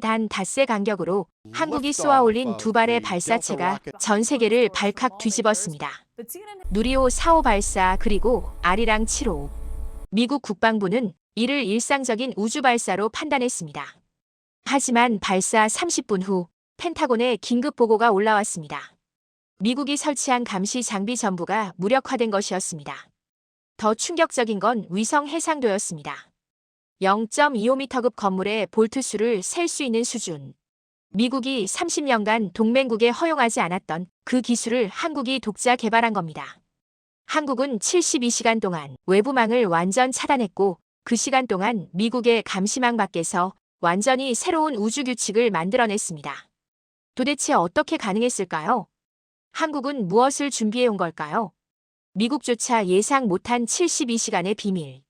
단 닷새 간격으로 한국이 쏘아올린 두 발의 발사체가 전 세계를 발칵 뒤집었습니다. 누리호 4호 발사 그리고 아리랑 7호. 미국 국방부는 이를 일상적인 우주 발사로 판단했습니다. 하지만 발사 30분 후 펜타곤에 긴급 보고가 올라왔습니다. 미국이 설치한 감시 장비 전부가 무력화된 것이었습니다. 더 충격적인 건 위성 해상도였습니다. 0.25m급 건물의 볼트 수를 셀 수 있는 수준. 미국이 30년간 동맹국에 허용하지 않았던 그 기술을 한국이 독자 개발한 겁니다. 한국은 72시간 동안 외부망을 완전 차단했고 그 시간 동안 미국의 감시망 밖에서 완전히 새로운 우주 규칙을 만들어냈습니다. 도대체 어떻게 가능했을까요? 한국은 무엇을 준비해온 걸까요? 미국조차 예상 못한 72시간의 비밀.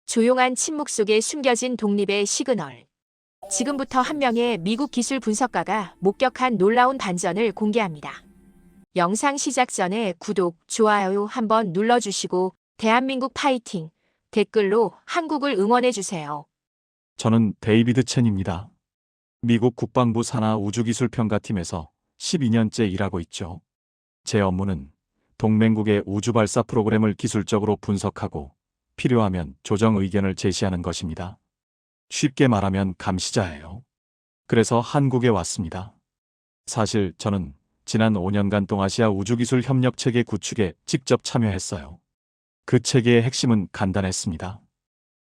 조용한 침묵 속에 숨겨진 독립의 시그널. 지금부터 한 명의 미국 기술 분석가가 목격한 놀라운 반전을 공개합니다. 영상 시작 전에 구독, 좋아요 한번 눌러주시고 대한민국 파이팅! 댓글로 한국을 응원해주세요. 저는 데이비드 첸입니다. 미국 국방부 산하 우주기술평가팀에서 12년째 일하고 있죠. 제 업무는 동맹국의 우주발사 프로그램을 기술적으로 분석하고 필요하면 조정 의견을 제시하는 것입니다. 쉽게 말하면 감시자예요. 그래서 한국에 왔습니다. 사실 저는 지난 5년간 동아시아 우주기술 협력체계 구축에 직접 참여했어요. 그 체계의 핵심은 간단했습니다.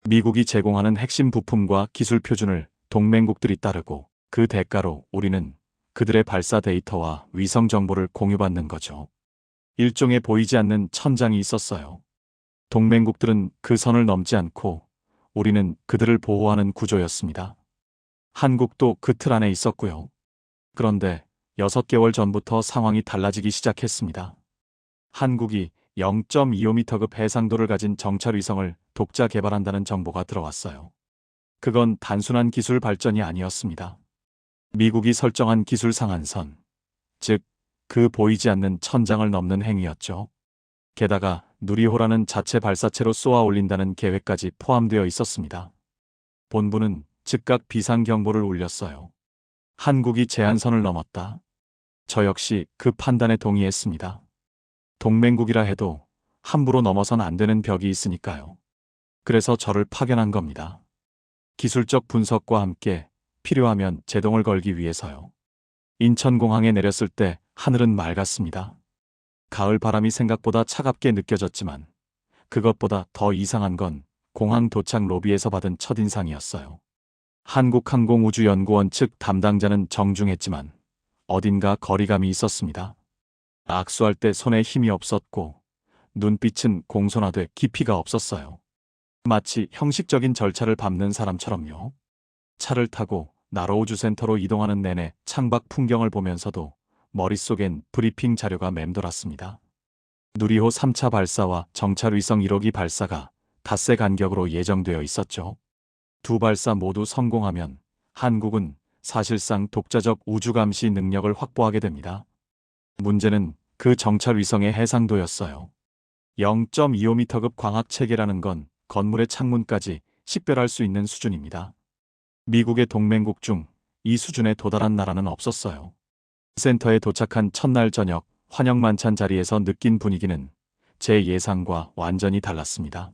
미국이 제공하는 핵심 부품과 기술 표준을 동맹국들이 따르고 그 대가로 우리는 그들의 발사 데이터와 위성 정보를 공유받는 거죠. 일종의 보이지 않는 천장이 있었어요. 동맹국들은 그 선을 넘지 않고 우리는 그들을 보호하는 구조였습니다. 한국도 그 틀 안에 있었고요. 그런데 6개월 전부터 상황이 달라지기 시작했습니다. 한국이 0.25m급 해상도를 가진 정찰위성을 독자 개발한다는 정보가 들어왔어요. 그건 단순한 기술 발전이 아니었습니다. 미국이 설정한 기술 상한선, 즉 그 보이지 않는 천장을 넘는 행위였죠. 게다가 누리호라는 자체 발사체로 쏘아 올린다는 계획까지 포함되어 있었습니다. 본부는 즉각 비상경보를 울렸어요. 한국이 제한선을 넘었다. 저 역시 그 판단에 동의했습니다. 동맹국이라 해도 함부로 넘어선 안 되는 벽이 있으니까요. 그래서 저를 파견한 겁니다. 기술적 분석과 함께 필요하면 제동을 걸기 위해서요. 인천공항에 내렸을 때 하늘은 맑았습니다. 가을 바람이 생각보다 차갑게 느껴졌지만 그것보다 더 이상한 건 공항 도착 로비에서 받은 첫인상이었어요. 한국항공우주연구원 측 담당자는 정중했지만 어딘가 거리감이 있었습니다. 악수할 때 손에 힘이 없었고 눈빛은 공손하되 깊이가 없었어요. 마치 형식적인 절차를 밟는 사람처럼요. 차를 타고 나로우주센터로 이동하는 내내 창밖 풍경을 보면서도 머릿속엔 브리핑 자료가 맴돌았습니다. 누리호 3차 발사와 정찰위성 1호기 발사가 닷새 간격으로 예정되어 있었죠. 두 발사 모두 성공하면 한국은 사실상 독자적 우주감시 능력을 확보하게 됩니다. 문제는 그 정찰위성의 해상도였어요. 0.25m급 광학체계라는 건 건물의 창문까지 식별할 수 있는 수준입니다. 미국의 동맹국 중 이 수준에 도달한 나라는 없었어요. 센터에 도착한 첫날 저녁 환영 만찬 자리에서 느낀 분위기는 제 예상과 완전히 달랐습니다.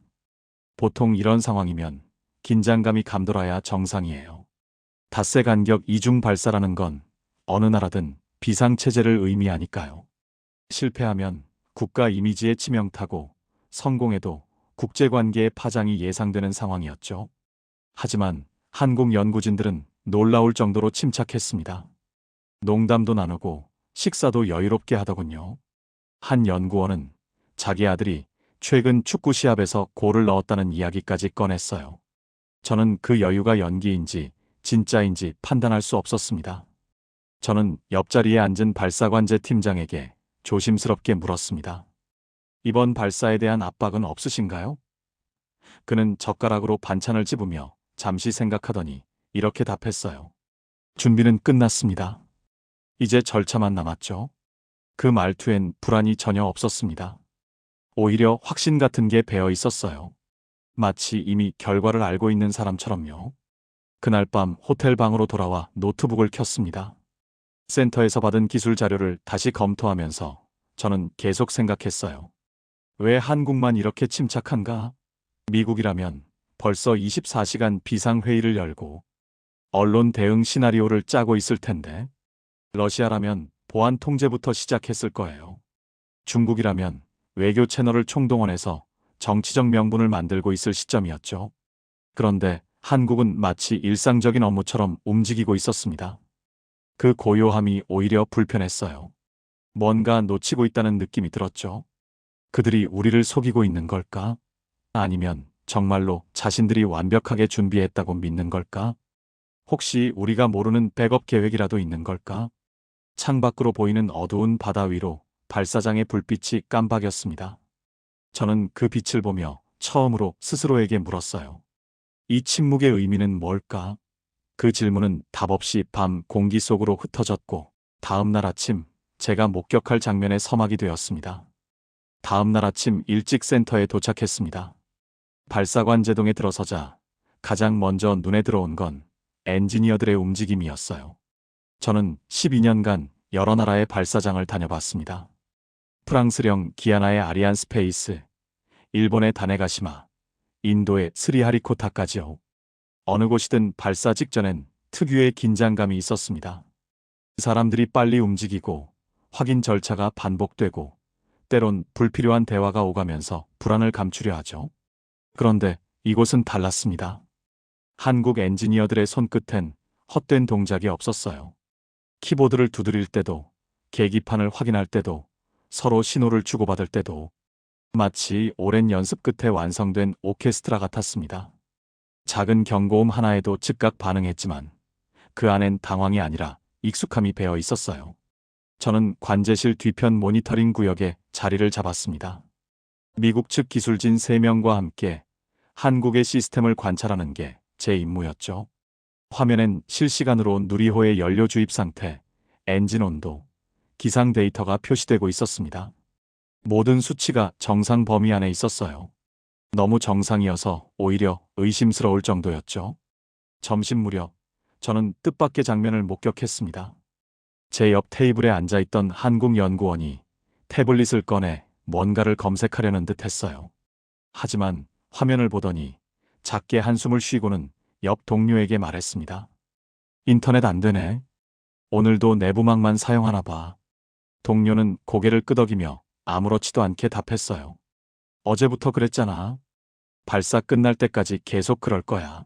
보통 이런 상황이면 긴장감이 감돌아야 정상이에요. 닷새 간격 이중 발사라는 건 어느 나라든 비상체제를 의미하니까요. 실패하면 국가 이미지에 치명타고 성공해도 국제관계의 파장이 예상되는 상황이었죠. 하지만 한국 연구진들은 놀라울 정도로 침착했습니다. 농담도 나누고 식사도 여유롭게 하더군요. 한 연구원은 자기 아들이 최근 축구 시합에서 골을 넣었다는 이야기까지 꺼냈어요. 저는 그 여유가 연기인지 진짜인지 판단할 수 없었습니다. 저는 옆자리에 앉은 발사관제 팀장에게 조심스럽게 물었습니다. 이번 발사에 대한 압박은 없으신가요? 그는 젓가락으로 반찬을 집으며 잠시 생각하더니 이렇게 답했어요. 준비는 끝났습니다. 이제 절차만 남았죠. 그 말투엔 불안이 전혀 없었습니다. 오히려 확신 같은 게 배어 있었어요. 마치 이미 결과를 알고 있는 사람처럼요. 그날 밤 호텔 방으로 돌아와 노트북을 켰습니다. 센터에서 받은 기술 자료를 다시 검토하면서 저는 계속 생각했어요. 왜 한국만 이렇게 침착한가? 미국이라면 벌써 24시간 비상회의를 열고 언론 대응 시나리오를 짜고 있을 텐데, 러시아라면 보안 통제부터 시작했을 거예요. 중국이라면 외교 채널을 총동원해서 정치적 명분을 만들고 있을 시점이었죠. 그런데 한국은 마치 일상적인 업무처럼 움직이고 있었습니다. 그 고요함이 오히려 불편했어요. 뭔가 놓치고 있다는 느낌이 들었죠. 그들이 우리를 속이고 있는 걸까? 아니면 정말로 자신들이 완벽하게 준비했다고 믿는 걸까? 혹시 우리가 모르는 백업 계획이라도 있는 걸까? 창밖으로 보이는 어두운 바다 위로 발사장의 불빛이 깜박였습니다. 저는 그 빛을 보며 처음으로 스스로에게 물었어요. 이 침묵의 의미는 뭘까? 그 질문은 답 없이 밤 공기 속으로 흩어졌고, 다음 날 아침 제가 목격할 장면의 서막이 되었습니다. 다음 날 아침 일찍 센터에 도착했습니다. 발사관 제동에 들어서자 가장 먼저 눈에 들어온 건 엔지니어들의 움직임이었어요. 저는 12년간 여러 나라의 발사장을 다녀봤습니다. 프랑스령 기아나의 아리안 스페이스, 일본의 다네가시마, 인도의 스리하리코타까지요. 어느 곳이든 발사 직전엔 특유의 긴장감이 있었습니다. 사람들이 빨리 움직이고 확인 절차가 반복되고 때론 불필요한 대화가 오가면서 불안을 감추려 하죠. 그런데 이곳은 달랐습니다. 한국 엔지니어들의 손끝엔 헛된 동작이 없었어요. 키보드를 두드릴 때도, 계기판을 확인할 때도, 서로 신호를 주고받을 때도 마치 오랜 연습 끝에 완성된 오케스트라 같았습니다. 작은 경고음 하나에도 즉각 반응했지만 그 안엔 당황이 아니라 익숙함이 배어 있었어요. 저는 관제실 뒤편 모니터링 구역에 자리를 잡았습니다. 미국 측 기술진 3명과 함께 한국의 시스템을 관찰하는 게 제 임무였죠. 화면엔 실시간으로 누리호의 연료 주입 상태, 엔진 온도, 기상 데이터가 표시되고 있었습니다. 모든 수치가 정상 범위 안에 있었어요. 너무 정상이어서 오히려 의심스러울 정도였죠. 점심 무렵 저는 뜻밖의 장면을 목격했습니다. 제 옆 테이블에 앉아있던 한국 연구원이 태블릿을 꺼내 뭔가를 검색하려는 듯 했어요. 하지만 화면을 보더니 작게 한숨을 쉬고는 옆 동료에게 말했습니다. 인터넷 안 되네. 오늘도 내부망만 사용하나 봐. 동료는 고개를 끄덕이며 아무렇지도 않게 답했어요. 어제부터 그랬잖아. 발사 끝날 때까지 계속 그럴 거야.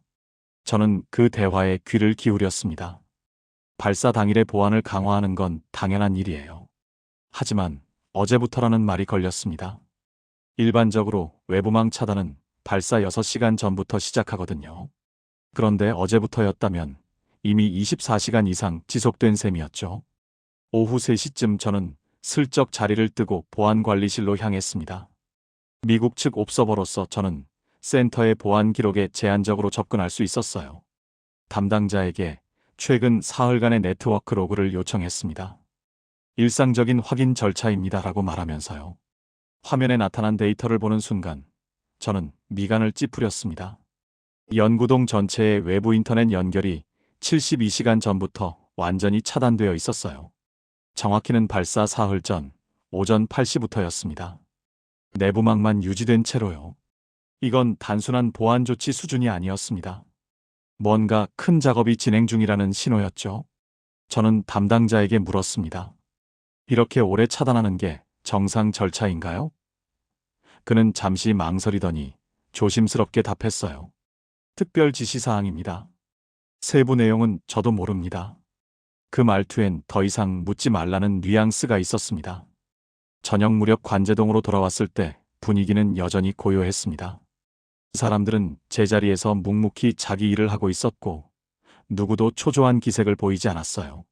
저는 그 대화에 귀를 기울였습니다. 발사 당일에 보안을 강화하는 건 당연한 일이에요. 하지만 어제부터라는 말이 걸렸습니다. 일반적으로 외부망 차단은 발사 6시간 전부터 시작하거든요. 그런데 어제부터였다면 이미 24시간 이상 지속된 셈이었죠. 오후 3시쯤 저는 슬쩍 자리를 뜨고 보안관리실로 향했습니다. 미국 측 옵서버로서 저는 센터의 보안 기록에 제한적으로 접근할 수 있었어요. 담당자에게 최근 사흘간의 네트워크 로그를 요청했습니다. 일상적인 확인 절차입니다라고 말하면서요. 화면에 나타난 데이터를 보는 순간 저는 미간을 찌푸렸습니다. 연구동 전체의 외부 인터넷 연결이 72시간 전부터 완전히 차단되어 있었어요. 정확히는 발사 사흘 전 오전 8시부터였습니다. 내부망만 유지된 채로요. 이건 단순한 보안 조치 수준이 아니었습니다. 뭔가 큰 작업이 진행 중이라는 신호였죠. 저는 담당자에게 물었습니다. 이렇게 오래 차단하는 게 정상 절차인가요? 그는 잠시 망설이더니 조심스럽게 답했어요. 특별 지시사항입니다. 세부 내용은 저도 모릅니다. 그 말투엔 더 이상 묻지 말라는 뉘앙스가 있었습니다. 저녁 무렵 관제동으로 돌아왔을 때 분위기는 여전히 고요했습니다. 사람들은 제자리에서 묵묵히 자기 일을 하고 있었고 누구도 초조한 기색을 보이지 않았어요.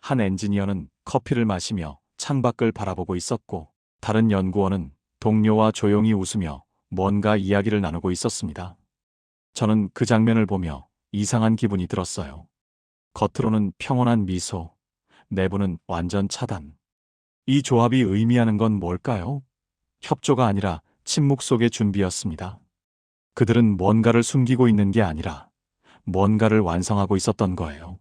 한 엔지니어는 커피를 마시며 창밖을 바라보고 있었고 다른 연구원은 동료와 조용히 웃으며 뭔가 이야기를 나누고 있었습니다. 저는 그 장면을 보며 이상한 기분이 들었어요. 겉으로는 평온한 미소, 내부는 완전 차단. 이 조합이 의미하는 건 뭘까요? 협조가 아니라 침묵 속의 준비였습니다. 그들은 뭔가를 숨기고 있는 게 아니라 뭔가를 완성하고 있었던 거예요.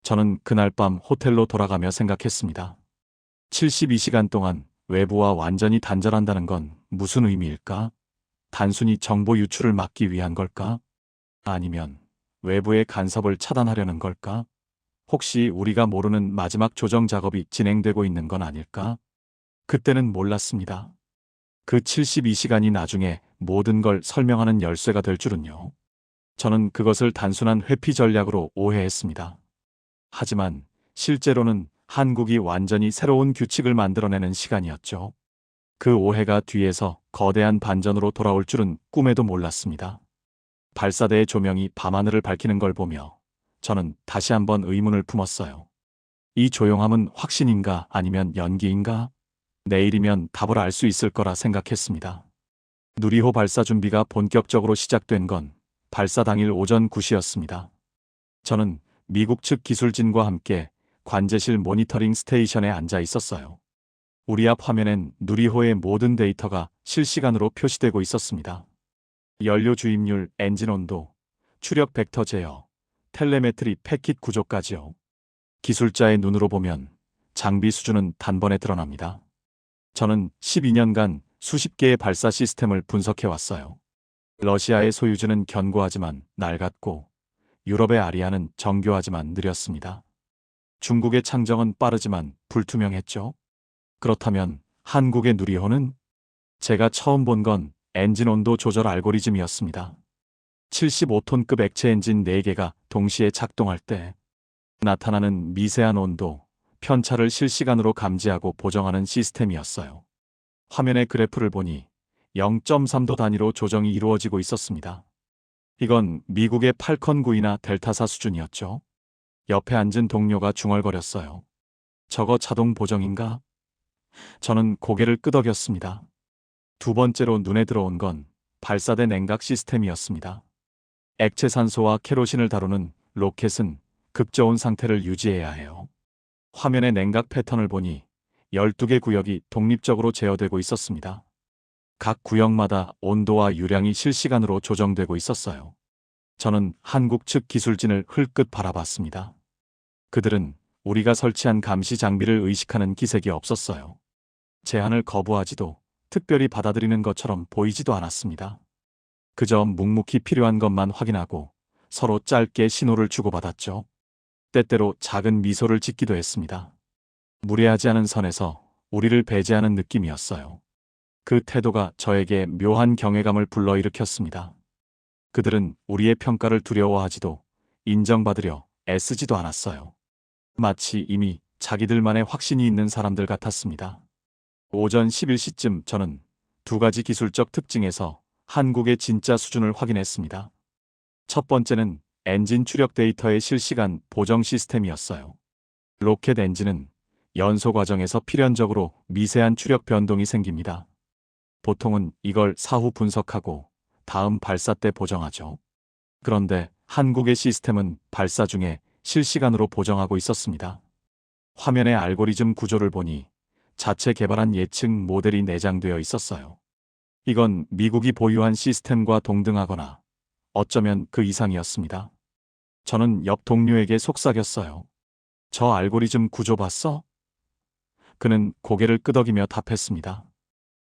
저는 그날 밤 호텔로 돌아가며 생각했습니다. 72시간 동안 외부와 완전히 단절한다는 건 무슨 의미일까? 단순히 정보 유출을 막기 위한 걸까? 아니면 외부의 간섭을 차단하려는 걸까? 혹시 우리가 모르는 마지막 조정 작업이 진행되고 있는 건 아닐까? 그때는 몰랐습니다. 그 72시간이 나중에 모든 걸 설명하는 열쇠가 될 줄은요. 저는 그것을 단순한 회피 전략으로 오해했습니다. 하지만 실제로는 한국이 완전히 새로운 규칙을 만들어내는 시간이었죠. 그 오해가 뒤에서 거대한 반전으로 돌아올 줄은 꿈에도 몰랐습니다. 발사대의 조명이 밤하늘을 밝히는 걸 보며 저는 다시 한번 의문을 품었어요. 이 조용함은 확신인가 아니면 연기인가? 내일이면 답을 알 수 있을 거라 생각했습니다. 누리호 발사 준비가 본격적으로 시작된 건 발사 당일 오전 9시였습니다. 저는 미국 측 기술진과 함께 관제실 모니터링 스테이션에 앉아 있었어요. 우리 앞 화면엔 누리호의 모든 데이터가 실시간으로 표시되고 있었습니다. 연료 주입률, 엔진 온도, 추력 벡터 제어, 텔레메트리 패킷 구조까지요. 기술자의 눈으로 보면 장비 수준은 단번에 드러납니다. 저는 12년간 수십 개의 발사 시스템을 분석해 왔어요. 러시아의 소유주는 견고하지만 낡았고 유럽의 아리아는 정교하지만 느렸습니다. 중국의 창정은 빠르지만 불투명했죠. 그렇다면 한국의 누리호는? 제가 처음 본 건 엔진 온도 조절 알고리즘이었습니다. 75톤급 액체 엔진 4개가 동시에 작동할 때 나타나는 미세한 온도, 편차를 실시간으로 감지하고 보정하는 시스템이었어요. 화면의 그래프를 보니 0.3도 단위로 조정이 이루어지고 있었습니다. 이건 미국의 팔컨 9이나 델타사 수준이었죠. 옆에 앉은 동료가 중얼거렸어요. 저거 자동 보정인가? 저는 고개를 끄덕였습니다. 두 번째로 눈에 들어온 건 발사대 냉각 시스템이었습니다. 액체 산소와 케로신을 다루는 로켓은 급저온 상태를 유지해야 해요. 화면의 냉각 패턴을 보니 12개 구역이 독립적으로 제어되고 있었습니다. 각 구역마다 온도와 유량이 실시간으로 조정되고 있었어요. 저는 한국 측 기술진을 흘끗 바라봤습니다. 그들은 우리가 설치한 감시 장비를 의식하는 기색이 없었어요. 제안을 거부하지도 특별히 받아들이는 것처럼 보이지도 않았습니다. 그저 묵묵히 필요한 것만 확인하고 서로 짧게 신호를 주고받았죠. 때때로 작은 미소를 짓기도 했습니다. 무례하지 않은 선에서 우리를 배제하는 느낌이었어요. 그 태도가 저에게 묘한 경외감을 불러일으켰습니다. 그들은 우리의 평가를 두려워하지도 인정받으려 애쓰지도 않았어요. 마치 이미 자기들만의 확신이 있는 사람들 같았습니다. 오전 11시쯤 저는 두 가지 기술적 특징에서 한국의 진짜 수준을 확인했습니다. 첫 번째는 엔진 추력 데이터의 실시간 보정 시스템이었어요. 로켓 엔진은 연소 과정에서 필연적으로 미세한 추력 변동이 생깁니다. 보통은 이걸 사후 분석하고 다음 발사 때 보정하죠. 그런데 한국의 시스템은 발사 중에 실시간으로 보정하고 있었습니다. 화면의 알고리즘 구조를 보니 자체 개발한 예측 모델이 내장되어 있었어요. 이건 미국이 보유한 시스템과 동등하거나 어쩌면 그 이상이었습니다. 저는 옆 동료에게 속삭였어요. 저 알고리즘 구조 봤어? 그는 고개를 끄덕이며 답했습니다.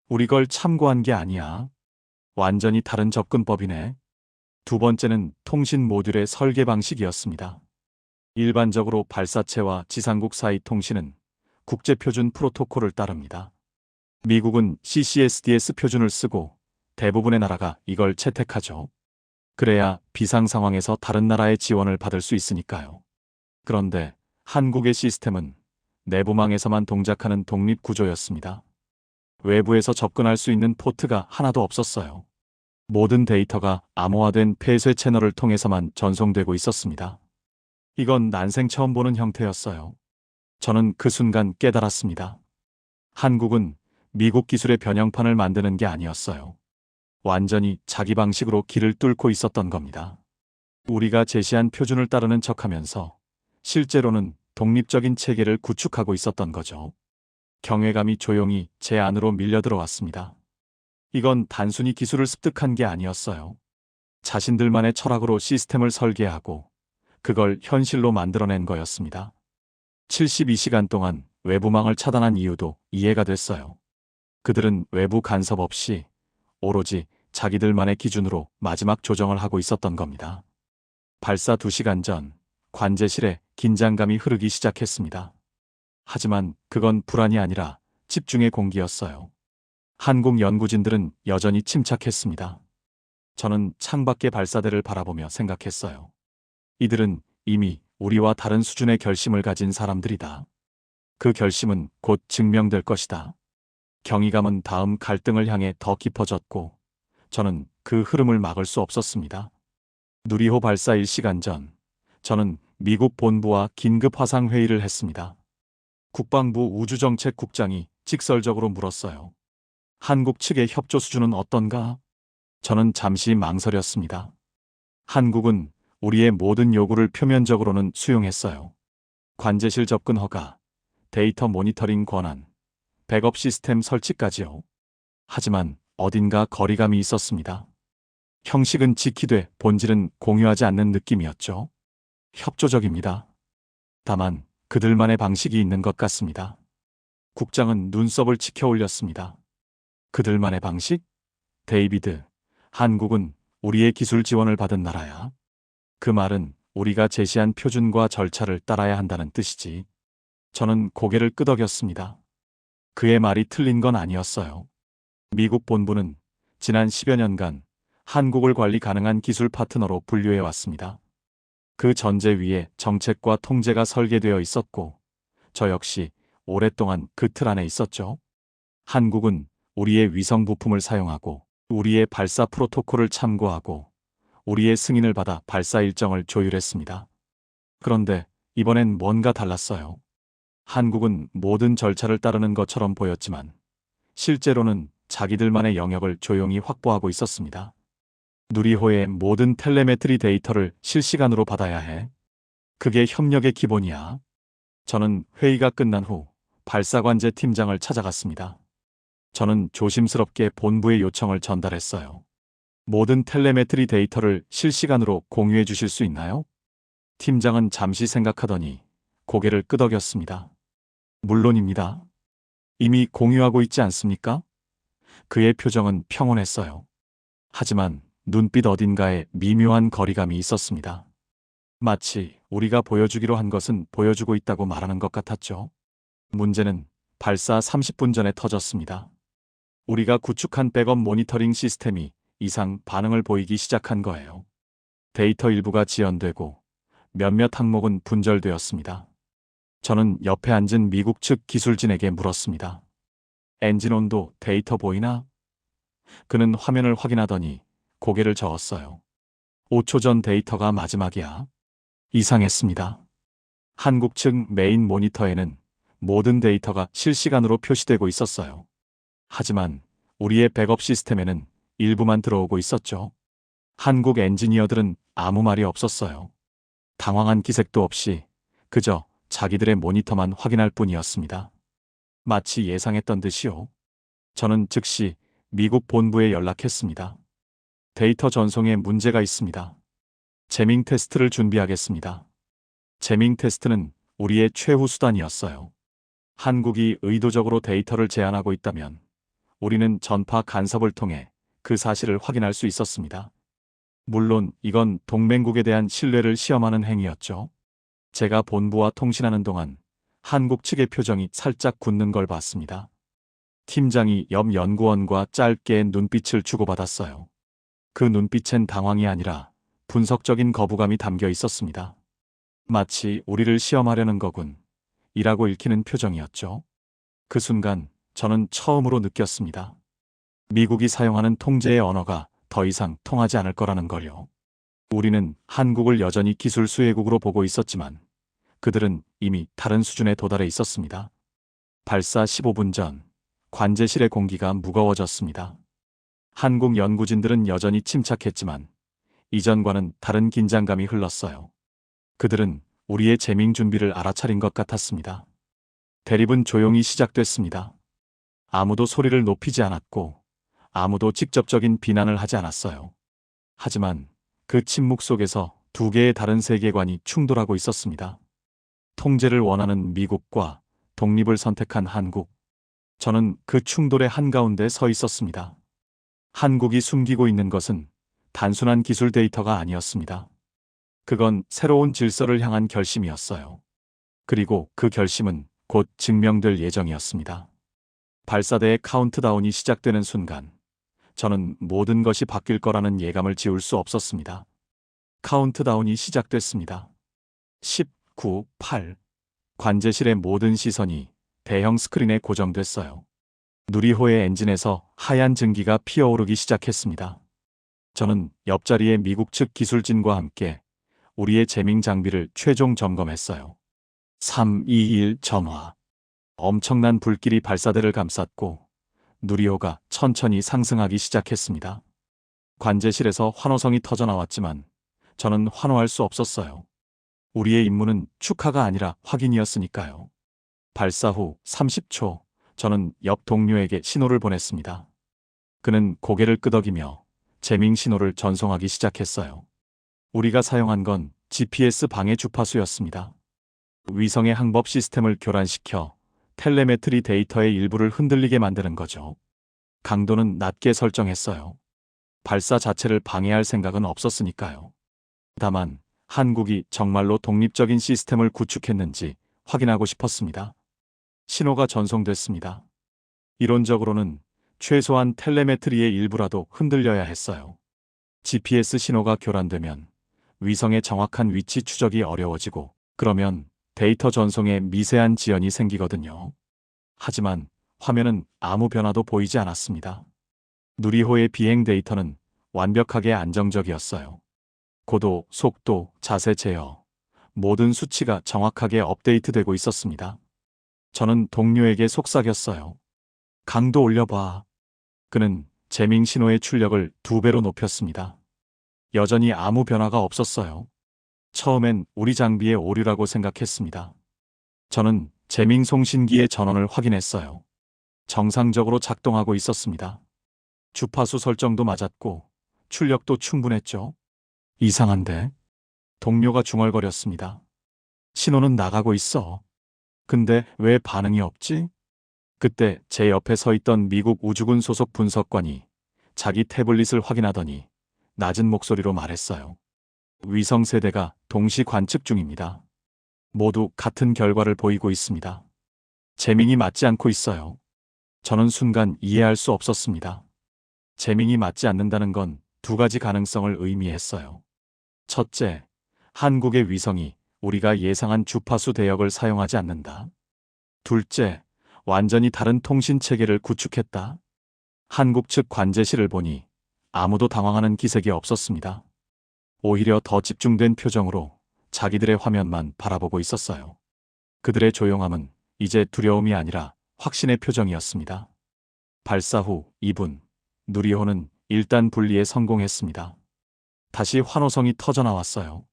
우리 걸 참고한 게 아니야. 완전히 다른 접근법이네. 두 번째는 통신 모듈의 설계 방식이었습니다. 일반적으로 발사체와 지상국 사이 통신은 국제표준 프로토콜을 따릅니다. 미국은 CCSDS 표준을 쓰고 대부분의 나라가 이걸 채택하죠. 그래야 비상 상황에서 다른 나라의 지원을 받을 수 있으니까요. 그런데 한국의 시스템은 내부망에서만 동작하는 독립 구조였습니다. 외부에서 접근할 수 있는 포트가 하나도 없었어요. 모든 데이터가 암호화된 폐쇄 채널을 통해서만 전송되고 있었습니다. 이건 난생 처음 보는 형태였어요. 저는 그 순간 깨달았습니다. 한국은 미국 기술의 변형판을 만드는 게 아니었어요. 완전히 자기 방식으로 길을 뚫고 있었던 겁니다. 우리가 제시한 표준을 따르는 척하면서 실제로는 독립적인 체계를 구축하고 있었던 거죠. 경외감이 조용히 제 안으로 밀려 들어왔습니다. 이건 단순히 기술을 습득한 게 아니었어요. 자신들만의 철학으로 시스템을 설계하고 그걸 현실로 만들어낸 거였습니다. 72시간 동안 외부망을 차단한 이유도 이해가 됐어요. 그들은 외부 간섭 없이 오로지 자기들만의 기준으로 마지막 조정을 하고 있었던 겁니다. 발사 2시간 전 관제실에 긴장감이 흐르기 시작했습니다. 하지만 그건 불안이 아니라 집중의 공기였어요. 한국 연구진들은 여전히 침착했습니다. 저는 창밖의 발사대를 바라보며 생각했어요. 이들은 이미 우리와 다른 수준의 결심을 가진 사람들이다. 그 결심은 곧 증명될 것이다. 경이감은 다음 갈등을 향해 더 깊어졌고 저는 그 흐름을 막을 수 없었습니다. 누리호 발사 1시간 전 저는 미국 본부와 긴급 화상 회의를 했습니다. 국방부 우주정책국장이 직설적으로 물었어요. 한국 측의 협조 수준은 어떤가? 저는 잠시 망설였습니다. 한국은 우리의 모든 요구를 표면적으로는 수용했어요. 관제실 접근 허가, 데이터 모니터링 권한, 백업 시스템 설치까지요. 하지만 어딘가 거리감이 있었습니다. 형식은 지키되 본질은 공유하지 않는 느낌이었죠. 협조적입니다. 다만 그들만의 방식이 있는 것 같습니다. 국장은 눈썹을 치켜 올렸습니다. 그들만의 방식? 데이비드, 한국은 우리의 기술 지원을 받은 나라야. 그 말은 우리가 제시한 표준과 절차를 따라야 한다는 뜻이지. 저는 고개를 끄덕였습니다. 그의 말이 틀린 건 아니었어요. 미국 본부는 지난 10여 년간 한국을 관리 가능한 기술 파트너로 분류해 왔습니다. 그 전제 위에 정책과 통제가 설계되어 있었고 저 역시 오랫동안 그 틀 안에 있었죠. 한국은 우리의 위성 부품을 사용하고 우리의 발사 프로토콜을 참고하고 우리의 승인을 받아 발사 일정을 조율했습니다. 그런데 이번엔 뭔가 달랐어요. 한국은 모든 절차를 따르는 것처럼 보였지만 실제로는 자기들만의 영역을 조용히 확보하고 있었습니다. 누리호의 모든 텔레메트리 데이터를 실시간으로 받아야 해. 그게 협력의 기본이야. 저는 회의가 끝난 후 발사관제 팀장을 찾아갔습니다. 저는 조심스럽게 본부의 요청을 전달했어요. 모든 텔레메트리 데이터를 실시간으로 공유해 주실 수 있나요? 팀장은 잠시 생각하더니 고개를 끄덕였습니다. 물론입니다. 이미 공유하고 있지 않습니까? 그의 표정은 평온했어요. 하지만 눈빛 어딘가에 미묘한 거리감이 있었습니다. 마치 우리가 보여주기로 한 것은 보여주고 있다고 말하는 것 같았죠. 문제는 발사 30분 전에 터졌습니다. 우리가 구축한 백업 모니터링 시스템이 이상 반응을 보이기 시작한 거예요. 데이터 일부가 지연되고 몇몇 항목은 분절되었습니다. 저는 옆에 앉은 미국 측 기술진에게 물었습니다. 엔진 온도 데이터 보이나? 그는 화면을 확인하더니 고개를 저었어요. 5초 전 데이터가 마지막이야. 이상했습니다. 한국 측 메인 모니터에는 모든 데이터가 실시간으로 표시되고 있었어요. 하지만 우리의 백업 시스템에는 일부만 들어오고 있었죠. 한국 엔지니어들은 아무 말이 없었어요. 당황한 기색도 없이 그저 자기들의 모니터만 확인할 뿐이었습니다. 마치 예상했던 듯이요. 저는 즉시 미국 본부에 연락했습니다. 데이터 전송에 문제가 있습니다. 재밍 테스트를 준비하겠습니다. 재밍 테스트는 우리의 최후 수단이었어요. 한국이 의도적으로 데이터를 제한하고 있다면 우리는 전파 간섭을 통해 그 사실을 확인할 수 있었습니다. 물론 이건 동맹국에 대한 신뢰를 시험하는 행위였죠. 제가 본부와 통신하는 동안 한국 측의 표정이 살짝 굳는 걸 봤습니다. 팀장이 옆 연구원과 짧게 눈빛을 주고받았어요. 그 눈빛엔 당황이 아니라 분석적인 거부감이 담겨 있었습니다. 마치 우리를 시험하려는 거군 이라고 읽히는 표정이었죠. 그 순간 저는 처음으로 느꼈습니다. 미국이 사용하는 통제의 언어가 더 이상 통하지 않을 거라는 걸요. 우리는 한국을 여전히 기술 수혜국으로 보고 있었지만 그들은 이미 다른 수준에 도달해 있었습니다. 발사 15분 전 관제실의 공기가 무거워졌습니다. 한국 연구진들은 여전히 침착했지만 이전과는 다른 긴장감이 흘렀어요. 그들은 우리의 재밍 준비를 알아차린 것 같았습니다. 대립은 조용히 시작됐습니다. 아무도 소리를 높이지 않았고 아무도 직접적인 비난을 하지 않았어요. 하지만 그 침묵 속에서 두 개의 다른 세계관이 충돌하고 있었습니다. 통제를 원하는 미국과 독립을 선택한 한국. 저는 그 충돌의 한가운데 서 있었습니다. 한국이 숨기고 있는 것은 단순한 기술 데이터가 아니었습니다. 그건 새로운 질서를 향한 결심이었어요. 그리고 그 결심은 곧 증명될 예정이었습니다. 발사대의 카운트다운이 시작되는 순간, 저는 모든 것이 바뀔 거라는 예감을 지울 수 없었습니다. 카운트다운이 시작됐습니다. 10, 9, 8. 관제실의 모든 시선이 대형 스크린에 고정됐어요. 누리호의 엔진에서 하얀 증기가 피어오르기 시작했습니다. 저는 옆자리의 미국 측 기술진과 함께 우리의 제밍 장비를 최종 점검했어요. 3, 2, 1 점화. 엄청난 불길이 발사대를 감쌌고 누리호가 천천히 상승하기 시작했습니다. 관제실에서 환호성이 터져나왔지만 저는 환호할 수 없었어요. 우리의 임무는 축하가 아니라 확인이었으니까요. 발사 후 30초, 저는 옆 동료에게 신호를 보냈습니다. 그는 고개를 끄덕이며 제밍 신호를 전송하기 시작했어요. 우리가 사용한 건 GPS 방해 주파수였습니다. 위성의 항법 시스템을 교란시켜 텔레메트리 데이터의 일부를 흔들리게 만드는 거죠. 강도는 낮게 설정했어요. 발사 자체를 방해할 생각은 없었으니까요. 다만 한국이 정말로 독립적인 시스템을 구축했는지 확인하고 싶었습니다. 신호가 전송됐습니다. 이론적으로는 최소한 텔레메트리의 일부라도 흔들려야 했어요. GPS 신호가 교란되면 위성의 정확한 위치 추적이 어려워지고, 그러면 데이터 전송에 미세한 지연이 생기거든요. 하지만 화면은 아무 변화도 보이지 않았습니다. 누리호의 비행 데이터는 완벽하게 안정적이었어요. 고도, 속도, 자세 제어, 모든 수치가 정확하게 업데이트되고 있었습니다. 저는 동료에게 속삭였어요. 강도 올려봐. 그는 제밍 신호의 출력을 2배로 높였습니다. 여전히 아무 변화가 없었어요. 처음엔 우리 장비의 오류라고 생각했습니다. 저는 제밍 송신기의 전원을 확인했어요. 정상적으로 작동하고 있었습니다. 주파수 설정도 맞았고 출력도 충분했죠. 이상한데? 동료가 중얼거렸습니다. 신호는 나가고 있어. 근데 왜 반응이 없지? 그때 제 옆에 서 있던 미국 우주군 소속 분석관이 자기 태블릿을 확인하더니 낮은 목소리로 말했어요. 위성 세대가 동시 관측 중입니다. 모두 같은 결과를 보이고 있습니다. 제밍이 맞지 않고 있어요. 저는 순간 이해할 수 없었습니다. 제밍이 맞지 않는다는 건 2가지 가능성을 의미했어요. 첫째, 한국의 위성이 우리가 예상한 주파수 대역을 사용하지 않는다. 둘째, 완전히 다른 통신 체계를 구축했다. 한국 측 관제실을 보니 아무도 당황하는 기색이 없었습니다. 오히려 더 집중된 표정으로 자기들의 화면만 바라보고 있었어요. 그들의 조용함은 이제 두려움이 아니라 확신의 표정이었습니다. 발사 후 2분, 누리호는 일단 분리에 성공했습니다. 다시 환호성이 터져나왔어요.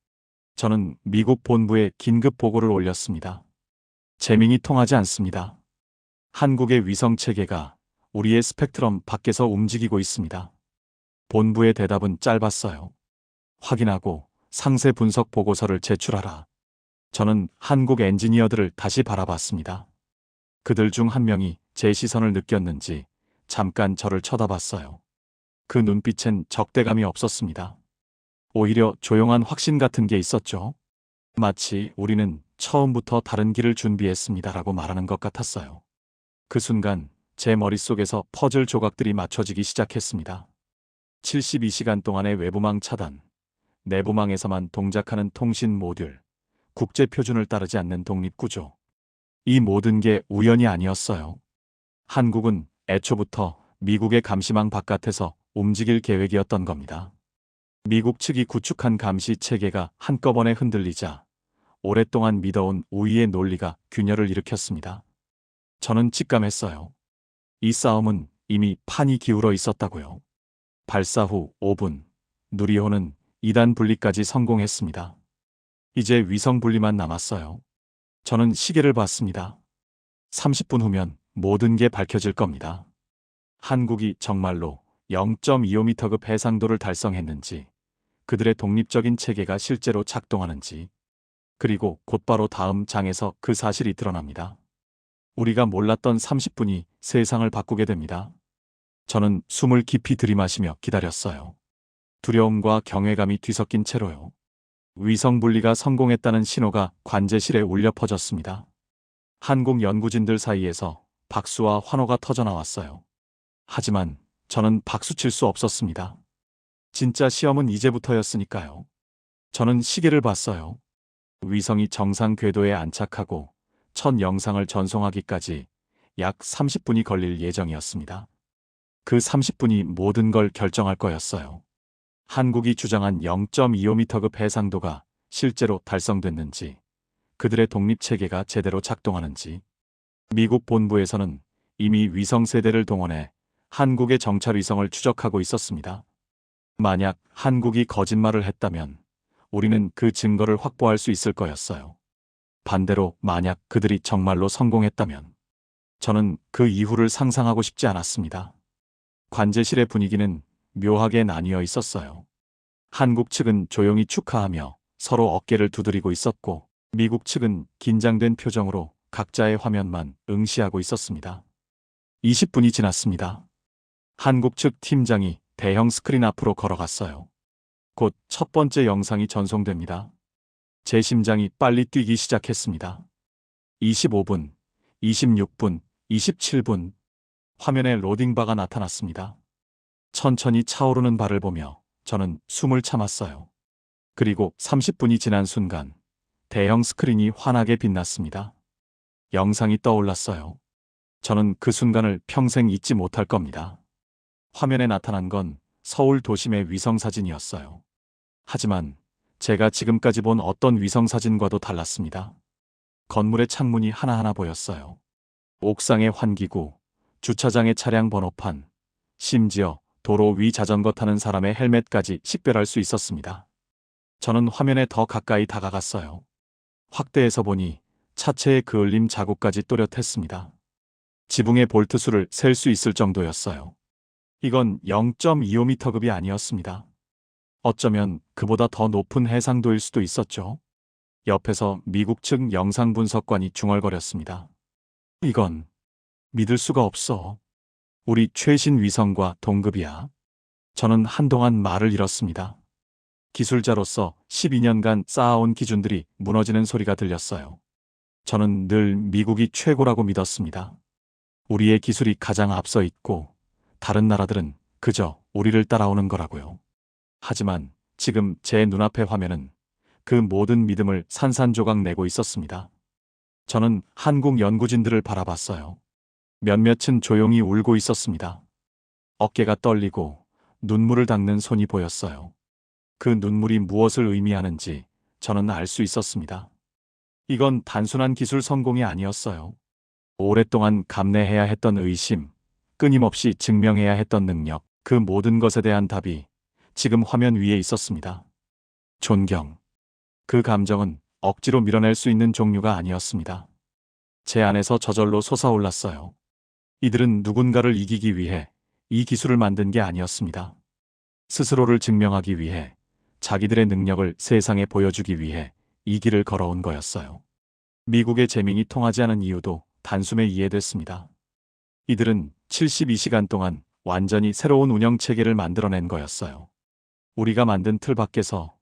저는 미국 본부에 긴급 보고를 올렸습니다. 제밍이 통하지 않습니다. 한국의 위성 체계가 우리의 스펙트럼 밖에서 움직이고 있습니다. 본부의 대답은 짧았어요. 확인하고 상세 분석 보고서를 제출하라. 저는 한국 엔지니어들을 다시 바라봤습니다. 그들 중 한 명이 제 시선을 느꼈는지 잠깐 저를 쳐다봤어요. 그 눈빛엔 적대감이 없었습니다. 오히려 조용한 확신 같은 게 있었죠. 마치 우리는 처음부터 다른 길을 준비했습니다라고 말하는 것 같았어요. 그 순간 제 머릿속에서 퍼즐 조각들이 맞춰지기 시작했습니다. 72시간 동안의 외부망 차단, 내부망에서만 동작하는 통신 모듈, 국제 표준을 따르지 않는 독립구조. 이 모든 게 우연이 아니었어요. 한국은 애초부터 미국의 감시망 바깥에서 움직일 계획이었던 겁니다. 미국 측이 구축한 감시 체계가 한꺼번에 흔들리자 오랫동안 믿어온 우위의 논리가 균열을 일으켰습니다. 저는 직감했어요. 이 싸움은 이미 판이 기울어 있었다고요. 발사 후 5분, 누리호는 2단 분리까지 성공했습니다. 이제 위성 분리만 남았어요. 저는 시계를 봤습니다. 30분 후면 모든 게 밝혀질 겁니다. 한국이 정말로 0.25m급 해상도를 달성했는지, 그들의 독립적인 체계가 실제로 작동하는지, 그리고 곧바로 다음 장에서 그 사실이 드러납니다. 우리가 몰랐던 30분이 세상을 바꾸게 됩니다. 저는 숨을 깊이 들이마시며 기다렸어요. 두려움과 경외감이 뒤섞인 채로요. 위성 분리가 성공했다는 신호가 관제실에 울려 퍼졌습니다. 한국 연구진들 사이에서 박수와 환호가 터져나왔어요. 하지만 저는 박수칠 수 없었습니다. 진짜 시험은 이제부터였으니까요. 저는 시계를 봤어요. 위성이 정상 궤도에 안착하고 첫 영상을 전송하기까지 약 30분이 걸릴 예정이었습니다. 그 30분이 모든 걸 결정할 거였어요. 한국이 주장한 0.25m급 해상도가 실제로 달성됐는지, 그들의 독립체계가 제대로 작동하는지. 미국 본부에서는 이미 위성 세대를 동원해 한국의 정찰 위성을 추적하고 있었습니다. 만약 한국이 거짓말을 했다면 우리는 그 증거를 확보할 수 있을 거였어요. 반대로 만약 그들이 정말로 성공했다면 저는 그 이후를 상상하고 싶지 않았습니다. 관제실의 분위기는 묘하게 나뉘어 있었어요. 한국 측은 조용히 축하하며 서로 어깨를 두드리고 있었고, 미국 측은 긴장된 표정으로 각자의 화면만 응시하고 있었습니다. 20분이 지났습니다. 한국 측 팀장이 대형 스크린 앞으로 걸어갔어요. 곧 첫 번째 영상이 전송됩니다. 제 심장이 빨리 뛰기 시작했습니다. 25분, 26분, 27분. 화면에 로딩바가 나타났습니다. 천천히 차오르는 발을 보며 저는 숨을 참았어요. 그리고 30분이 지난 순간 대형 스크린이 환하게 빛났습니다. 영상이 떠올랐어요. 저는 그 순간을 평생 잊지 못할 겁니다. 화면에 나타난 건 서울 도심의 위성사진이었어요. 하지만 제가 지금까지 본 어떤 위성사진과도 달랐습니다. 건물의 창문이 하나하나 보였어요. 옥상의 환기구, 주차장의 차량 번호판, 심지어 도로 위 자전거 타는 사람의 헬멧까지 식별할 수 있었습니다. 저는 화면에 더 가까이 다가갔어요. 확대해서 보니 차체의 그을림 자국까지 또렷했습니다. 지붕의 볼트 수를 셀 수 있을 정도였어요. 이건 0.25m급이 아니었습니다. 어쩌면 그보다 더 높은 해상도일 수도 있었죠. 옆에서 미국 측 영상 분석관이 중얼거렸습니다. 이건 믿을 수가 없어. 우리 최신 위성과 동급이야. 저는 한동안 말을 잃었습니다. 기술자로서 12년간 쌓아온 기준들이 무너지는 소리가 들렸어요. 저는 늘 미국이 최고라고 믿었습니다. 우리의 기술이 가장 앞서 있고 다른 나라들은 그저 우리를 따라오는 거라고요. 하지만 지금 제 눈앞의 화면은 그 모든 믿음을 산산조각 내고 있었습니다. 저는 한국 연구진들을 바라봤어요. 몇몇은 조용히 울고 있었습니다. 어깨가 떨리고 눈물을 닦는 손이 보였어요. 그 눈물이 무엇을 의미하는지 저는 알 수 있었습니다. 이건 단순한 기술 성공이 아니었어요. 오랫동안 감내해야 했던 의심, 끊임없이 증명해야 했던 능력, 그 모든 것에 대한 답이 지금 화면 위에 있었습니다. 존경. 그 감정은 억지로 밀어낼 수 있는 종류가 아니었습니다. 제 안에서 저절로 솟아올랐어요. 이들은 누군가를 이기기 위해 이 기술을 만든 게 아니었습니다. 스스로를 증명하기 위해, 자기들의 능력을 세상에 보여주기 위해 이 길을 걸어온 거였어요. 미국의 재민이 통하지 않은 이유도 단숨에 이해됐습니다. 이들은 72시간 동안 완전히 새로운 운영체계를 만들어낸 거였어요. 우리가 만든 틀 밖에서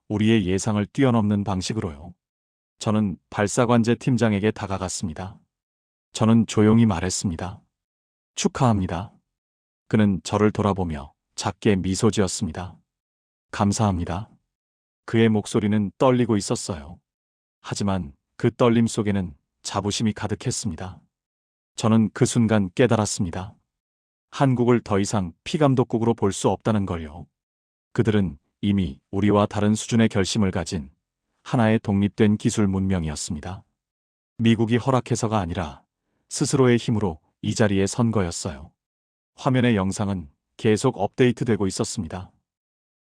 우리의 예상을 뛰어넘는 방식으로요. 저는 발사관제 팀장에게 다가갔습니다. 저는 조용히 말했습니다. 축하합니다. 그는 저를 돌아보며 작게 미소 지었습니다. 감사합니다. 그의 목소리는 떨리고 있었어요. 하지만 그 떨림 속에는 자부심이 가득했습니다. 저는 그 순간 깨달았습니다. 한국을 더 이상 피감독국으로 볼 수 없다는 걸요. 그들은 이미 우리와 다른 수준의 결심을 가진 하나의 독립된 기술 문명이었습니다. 미국이 허락해서가 아니라 스스로의 힘으로 이 자리에 선 거였어요. 화면의 영상은 계속 업데이트되고 있었습니다.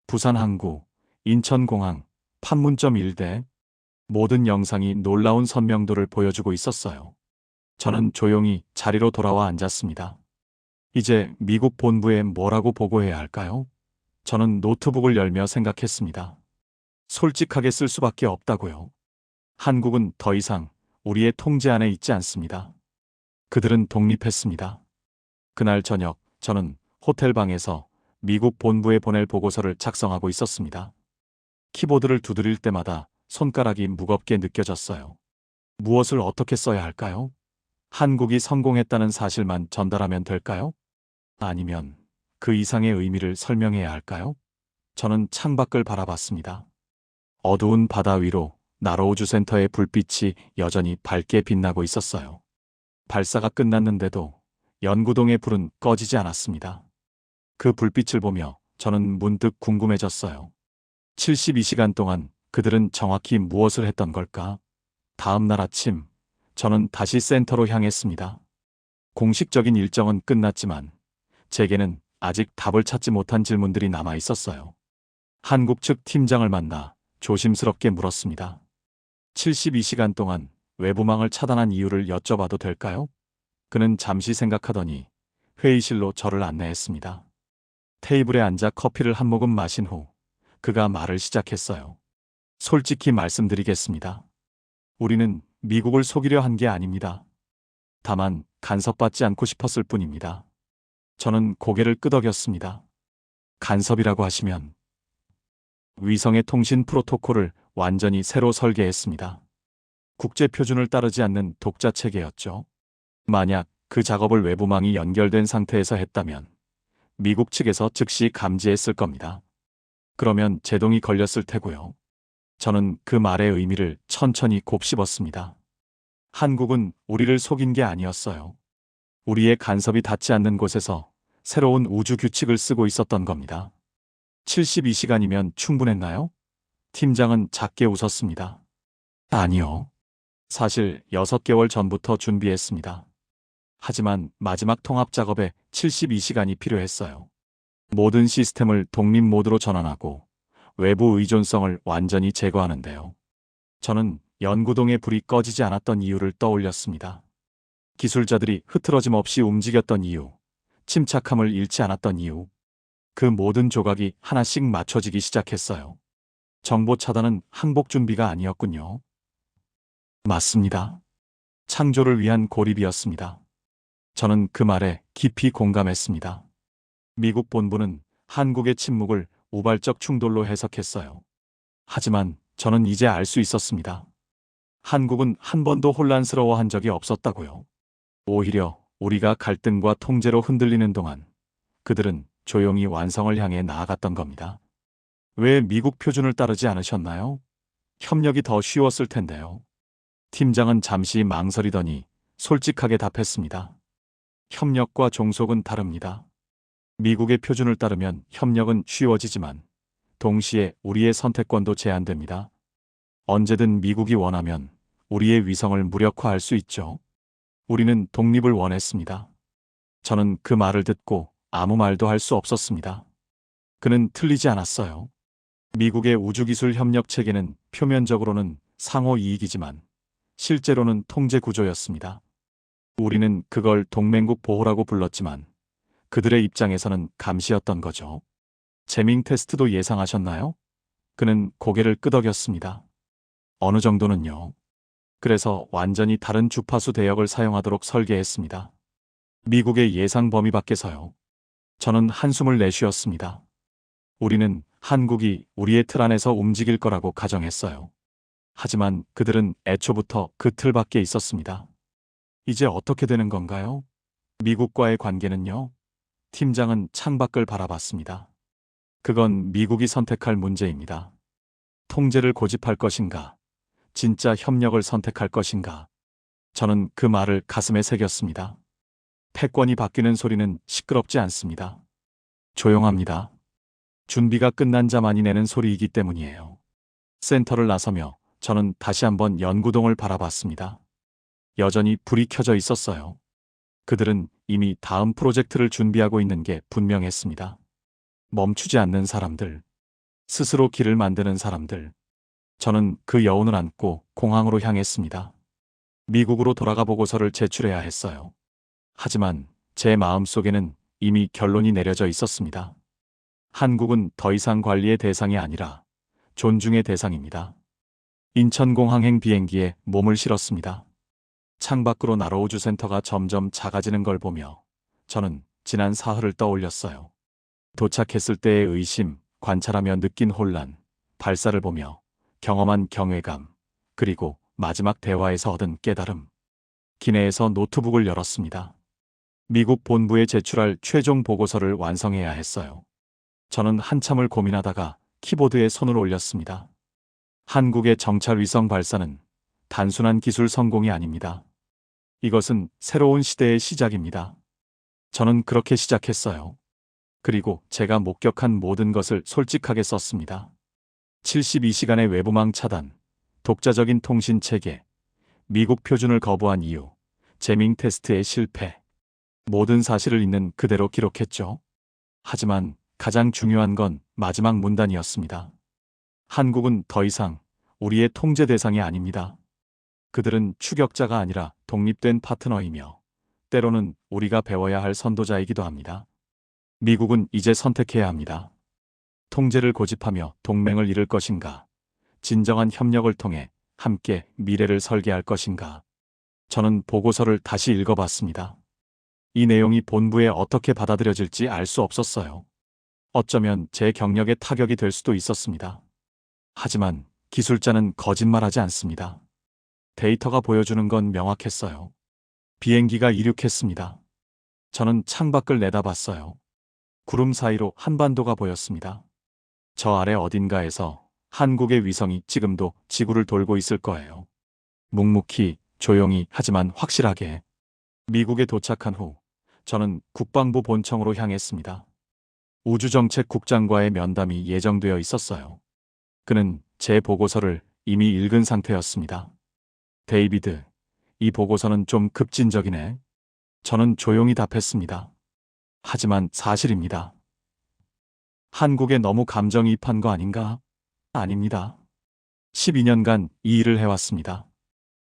부산항구, 인천공항, 판문점 일대, 모든 영상이 놀라운 선명도를 보여주고 있었어요. 저는 조용히 자리로 돌아와 앉았습니다. 이제 미국 본부에 뭐라고 보고해야 할까요? 저는 노트북을 열며 생각했습니다. 솔직하게 쓸 수밖에 없다고요. 한국은 더 이상 우리의 통제 안에 있지 않습니다. 그들은 독립했습니다. 그날 저녁 저는 호텔 방에서 미국 본부에 보낼 보고서를 작성하고 있었습니다. 키보드를 두드릴 때마다 손가락이 무겁게 느껴졌어요. 무엇을 어떻게 써야 할까요? 한국이 성공했다는 사실만 전달하면 될까요? 아니면 그 이상의 의미를 설명해야 할까요? 저는 창밖을 바라봤습니다. 어두운 바다 위로 나로우주센터의 불빛이 여전히 밝게 빛나고 있었어요. 발사가 끝났는데도 연구동의 불은 꺼지지 않았습니다. 그 불빛을 보며 저는 문득 궁금해졌어요. 72시간 동안 그들은 정확히 무엇을 했던 걸까? 다음 날 아침, 저는 다시 센터로 향했습니다. 공식적인 일정은 끝났지만 제게는 아직 답을 찾지 못한 질문들이 남아 있었어요. 한국 측 팀장을 만나 조심스럽게 물었습니다. 72시간 동안 외부망을 차단한 이유를 여쭤봐도 될까요? 그는 잠시 생각하더니 회의실로 저를 안내했습니다. 테이블에 앉아 커피를 한 모금 마신 후 그가 말을 시작했어요. 솔직히 말씀드리겠습니다. 우리는 미국을 속이려 한 게 아닙니다. 다만 간섭받지 않고 싶었을 뿐입니다. 저는 고개를 끄덕였습니다. 간섭이라고 하시면 위성의 통신 프로토콜을 완전히 새로 설계했습니다. 국제 표준을 따르지 않는 독자 체계였죠. 만약 그 작업을 외부망이 연결된 상태에서 했다면 미국 측에서 즉시 감지했을 겁니다. 그러면 제동이 걸렸을 테고요. 저는 그 말의 의미를 천천히 곱씹었습니다. 한국은 우리를 속인 게 아니었어요. 우리의 간섭이 닿지 않는 곳에서 새로운 우주 규칙을 쓰고 있었던 겁니다. 72시간이면 충분했나요? 팀장은 작게 웃었습니다. 아니요. 사실 6개월 전부터 준비했습니다. 하지만 마지막 통합 작업에 72시간이 필요했어요. 모든 시스템을 독립 모드로 전환하고 외부 의존성을 완전히 제거하는데요. 저는 연구동의 불이 꺼지지 않았던 이유를 떠올렸습니다. 기술자들이 흐트러짐 없이 움직였던 이유, 침착함을 잃지 않았던 이유, 그 모든 조각이 하나씩 맞춰지기 시작했어요. 정보 차단은 항복 준비가 아니었군요. 맞습니다. 창조를 위한 고립이었습니다. 저는 그 말에 깊이 공감했습니다. 미국 본부는 한국의 침묵을 우발적 충돌로 해석했어요. 하지만 저는 이제 알 수 있었습니다. 한국은 한 번도 혼란스러워한 적이 없었다고요. 오히려 우리가 갈등과 통제로 흔들리는 동안 그들은 조용히 완성을 향해 나아갔던 겁니다. 왜 미국 표준을 따르지 않으셨나요? 협력이 더 쉬웠을 텐데요. 팀장은 잠시 망설이더니 솔직하게 답했습니다. 협력과 종속은 다릅니다. 미국의 표준을 따르면 협력은 쉬워지지만 동시에 우리의 선택권도 제한됩니다. 언제든 미국이 원하면 우리의 위성을 무력화할 수 있죠. 우리는 독립을 원했습니다. 저는 그 말을 듣고 아무 말도 할 수 없었습니다. 그는 틀리지 않았어요. 미국의 우주기술 협력 체계는 표면적으로는 상호 이익이지만 실제로는 통제 구조였습니다. 우리는 그걸 동맹국 보호라고 불렀지만 그들의 입장에서는 감시였던 거죠. 제밍 테스트도 예상하셨나요? 그는 고개를 끄덕였습니다. 어느 정도는요. 그래서 완전히 다른 주파수 대역을 사용하도록 설계했습니다. 미국의 예상 범위 밖에서요. 저는 한숨을 내쉬었습니다. 우리는 한국이 우리의 틀 안에서 움직일 거라고 가정했어요. 하지만 그들은 애초부터 그 틀 밖에 있었습니다. 이제 어떻게 되는 건가요? 미국과의 관계는요? 팀장은 창밖을 바라봤습니다. 그건 미국이 선택할 문제입니다. 통제를 고집할 것인가? 진짜 협력을 선택할 것인가? 저는 그 말을 가슴에 새겼습니다. 패권이 바뀌는 소리는 시끄럽지 않습니다. 조용합니다. 준비가 끝난 자만이 내는 소리이기 때문이에요. 센터를 나서며 저는 다시 한번 연구동을 바라봤습니다. 여전히 불이 켜져 있었어요. 그들은 이미 다음 프로젝트를 준비하고 있는 게 분명했습니다. 멈추지 않는 사람들, 스스로 길을 만드는 사람들. 저는 그 여운을 안고 공항으로 향했습니다. 미국으로 돌아가 보고서를 제출해야 했어요. 하지만 제 마음속에는 이미 결론이 내려져 있었습니다. 한국은 더 이상 관리의 대상이 아니라 존중의 대상입니다. 인천공항행 비행기에 몸을 실었습니다. 창밖으로 나로 우주센터가 점점 작아지는 걸 보며 저는 지난 사흘을 떠올렸어요. 도착했을 때의 의심, 관찰하며 느낀 혼란, 발사를 보며 경험한 경외감, 그리고 마지막 대화에서 얻은 깨달음. 기내에서 노트북을 열었습니다. 미국 본부에 제출할 최종 보고서를 완성해야 했어요. 저는 한참을 고민하다가 키보드에 손을 올렸습니다. 한국의 정찰 위성 발사는 단순한 기술 성공이 아닙니다. 이것은 새로운 시대의 시작입니다. 저는 그렇게 시작했어요. 그리고 제가 목격한 모든 것을 솔직하게 썼습니다. 72시간의 외부망 차단, 독자적인 통신 체계, 미국 표준을 거부한 이유, 제밍 테스트의 실패. 모든 사실을 있는 그대로 기록했죠. 하지만 가장 중요한 건 마지막 문단이었습니다. 한국은 더 이상 우리의 통제 대상이 아닙니다. 그들은 추격자가 아니라 독립된 파트너이며 때로는 우리가 배워야 할 선도자이기도 합니다. 미국은 이제 선택해야 합니다. 통제를 고집하며 동맹을 이룰 것인가? 진정한 협력을 통해 함께 미래를 설계할 것인가? 저는 보고서를 다시 읽어봤습니다. 이 내용이 본부에 어떻게 받아들여질지 알 수 없었어요. 어쩌면 제 경력에 타격이 될 수도 있었습니다. 하지만 기술자는 거짓말하지 않습니다. 데이터가 보여주는 건 명확했어요. 비행기가 이륙했습니다. 저는 창밖을 내다봤어요. 구름 사이로 한반도가 보였습니다. 저 아래 어딘가에서 한국의 위성이 지금도 지구를 돌고 있을 거예요. 묵묵히, 조용히, 하지만 확실하게. 미국에 도착한 후 저는 국방부 본청으로 향했습니다. 우주정책국장과의 면담이 예정되어 있었어요. 그는 제 보고서를 이미 읽은 상태였습니다. 데이비드, 이 보고서는 좀 급진적이네. 저는 조용히 답했습니다. 하지만 사실입니다. 한국에 너무 감정이입한 거 아닌가? 아닙니다. 12년간 이 일을 해왔습니다.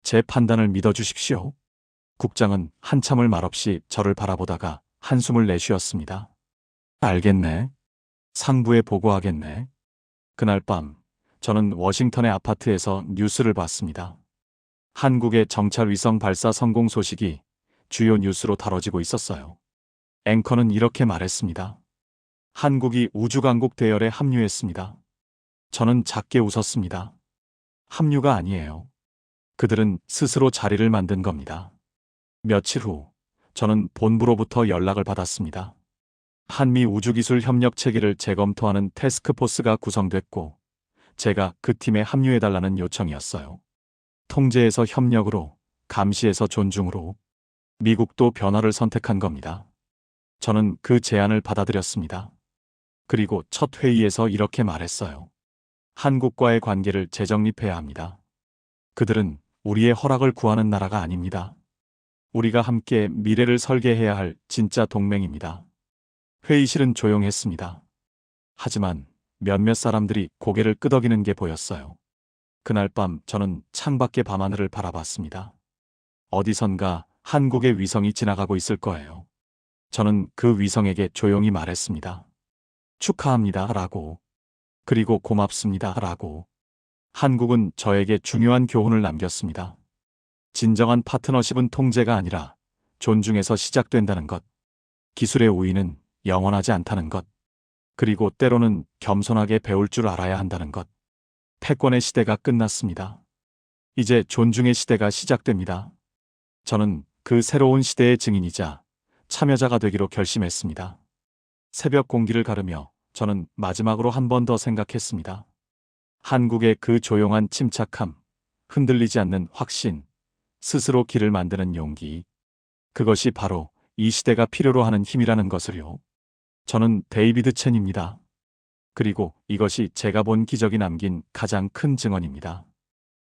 제 판단을 믿어주십시오. 국장은 한참을 말없이 저를 바라보다가 한숨을 내쉬었습니다. 알겠네. 상부에 보고하겠네. 그날 밤 저는 워싱턴의 아파트에서 뉴스를 봤습니다. 한국의 정찰 위성 발사 성공 소식이 주요 뉴스로 다뤄지고 있었어요. 앵커는 이렇게 말했습니다. 한국이 우주강국 대열에 합류했습니다. 저는 작게 웃었습니다. 합류가 아니에요. 그들은 스스로 자리를 만든 겁니다. 며칠 후 저는 본부로부터 연락을 받았습니다. 한미 우주기술 협력 체계를 재검토하는 태스크포스가 구성됐고 제가 그 팀에 합류해달라는 요청이었어요. 통제에서 협력으로, 감시에서 존중으로. 미국도 변화를 선택한 겁니다. 저는 그 제안을 받아들였습니다. 그리고 첫 회의에서 이렇게 말했어요. 한국과의 관계를 재정립해야 합니다. 그들은 우리의 허락을 구하는 나라가 아닙니다. 우리가 함께 미래를 설계해야 할 진짜 동맹입니다. 회의실은 조용했습니다. 하지만 몇몇 사람들이 고개를 끄덕이는 게 보였어요. 그날 밤 저는 창밖의 밤하늘을 바라봤습니다. 어디선가 한국의 위성이 지나가고 있을 거예요. 저는 그 위성에게 조용히 말했습니다. 축하합니다 라고. 그리고 고맙습니다 라고. 한국은 저에게 중요한 교훈을 남겼습니다. 진정한 파트너십은 통제가 아니라 존중에서 시작된다는 것. 기술의 우위는 영원하지 않다는 것. 그리고 때로는 겸손하게 배울 줄 알아야 한다는 것. 패권의 시대가 끝났습니다. 이제 존중의 시대가 시작됩니다. 저는 그 새로운 시대의 증인이자 참여자가 되기로 결심했습니다. 새벽 공기를 가르며 저는 마지막으로 한 번 더 생각했습니다. 한국의 그 조용한 침착함, 흔들리지 않는 확신, 스스로 길을 만드는 용기. 그것이 바로 이 시대가 필요로 하는 힘이라는 것을요. 저는 데이비드 첸입니다. 그리고 이것이 제가 본 기적이 남긴 가장 큰 증언입니다.